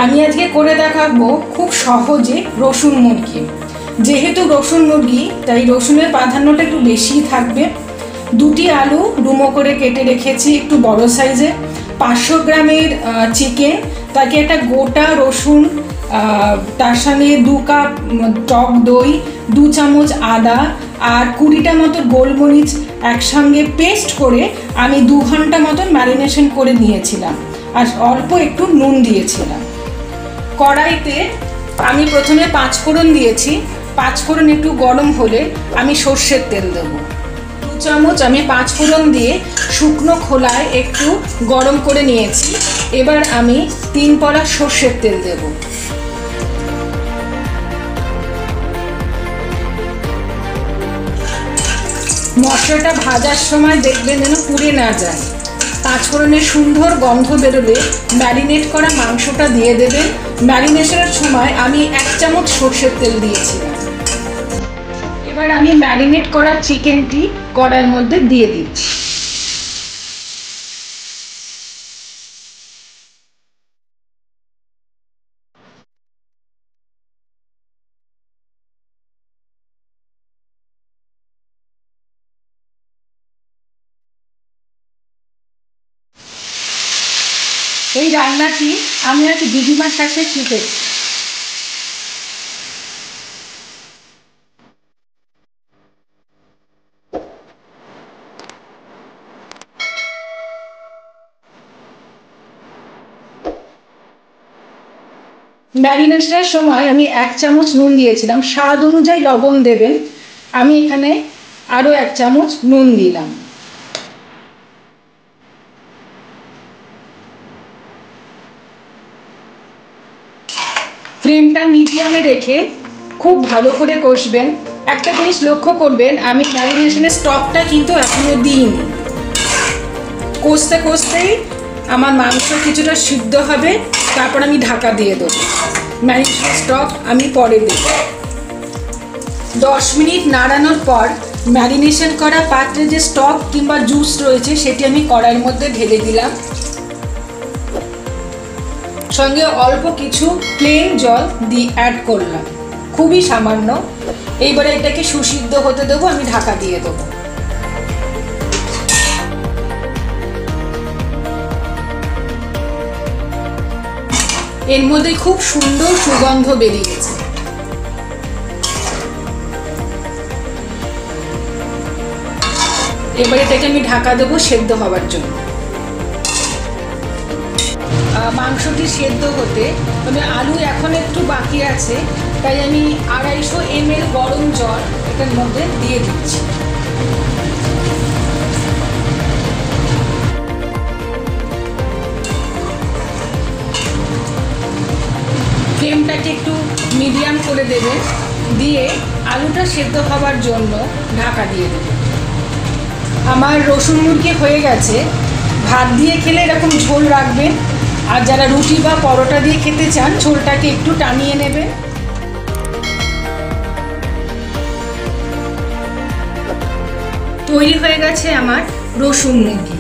আমি আজকে করে দেখাবো খুব সহজে রসুন মুরগি। যেহেতু রসুন মুরগি তাই রসুনের প্রাধান্যটা একটু বেশিই থাকবে। দুটি আলু ডুমো করে কেটে রেখেছি একটু বড় সাইজে। 500 গ্রামের চিকেন, তাকে একটা গোটা রসুন, তার সঙ্গে 2 কাপ টক দই, 2 চামচ আদা আর 20টা মতো গোলমরিচ একসঙ্গে পেস্ট করে আমি 2 ঘন্টা মতন ম্যারিনেশন করে নিয়েছিলাম আর অল্প একটু নুন দিয়েছিলাম। কড়াইতে আমি প্রথমে 5 ফোড়ন দিয়েছি। 5 ফোড়ন একটু গরম হলে আমি সর্ষের তেল দেবো। 2 চামচ আমি 5 ফোড়ন দিয়ে শুকনো খোলায় একটু গরম করে নিয়েছি। এবার আমি 3 পলা সর্ষের তেল দেব। মশলাটা ভাজার সময় দেখবেন যেন পুড়ে না যায়। 5 ফোড়নের সুন্দর গন্ধ বেরোলে ম্যারিনেট করা মাংসটা দিয়ে দেবেন। ম্যারিনেশনের সময় আমি 1 চামচ সর্ষের তেল দিয়েছিলাম। এবার আমি ম্যারিনেট করা চিকেনটি কড়াইয়ের মধ্যে দিয়ে দিচ্ছি। এই রান্নাটি আমি আজ দিদিমার কাছে শিখেছি। ম্যারিনেশনের সময় আমি 1 চামচ নুন দিয়েছিলাম। স্বাদ অনুযায়ী লবণ দেবেন। আমি এখানে আরও 1 চামচ নুন দিলাম। ফ্লেমটা মিডিয়ামে রেখে খুব ভালো করে কষবেন। একটা জিনিস লক্ষ্য করবেন, আমি ম্যারিনেশনের স্টকটা কিন্তু এখনো দিইনি। কষতে কষতেই আমার মাংস কিছুটা সিদ্ধ হবে, তারপর আমি ঢাকা দিয়ে দেবো। ম্যারিনেশনের স্টক আমি পরে দেব। 10 মিনিট নাড়ানোর পর ম্যারিনেশন করা পাত্রে যে স্টক কিংবা জুস রয়েছে সেটি আমি কড়াইয়ের মধ্যে ঢেলে দিলাম। সঙ্গে অল্প কিছু প্লেন জল দিয়ে অ্যাড করলাম, খুবই সামান্য। এইবারে এটাকে সুসিদ্ধ হতে দেবো, আমি ঢাকা দিয়ে দেবো। এর মধ্যে খুব সুন্দর সুগন্ধ বেরিয়েছে। এবার এটাকে আমি ঢাকা দেবো সেদ্ধ হওয়ার জন্য। মাংসটি সেদ্ধ হতে তবে আলু এখন একটু বাকি আছে, তাই আমি 250 ml গরম জল এটার মধ্যে দিয়ে দিচ্ছি। ফ্লেমটাকে একটু মিডিয়াম করে দেবেন, দিয়ে আলুটা সেদ্ধ হওয়ার জন্য ঢাকা দিয়ে দেবেন। আমার রসুন মুরগি হয়ে গেছে। ভাত দিয়ে খেলে এরকম ঝোল রাখবেন, আর যারা রুটি বা পরোটা দিয়ে খেতে চান ঝোলটাকে একটু টানিয়ে নেবেন। তৈরি হয়ে গেছে আমার রসুন মুরগি।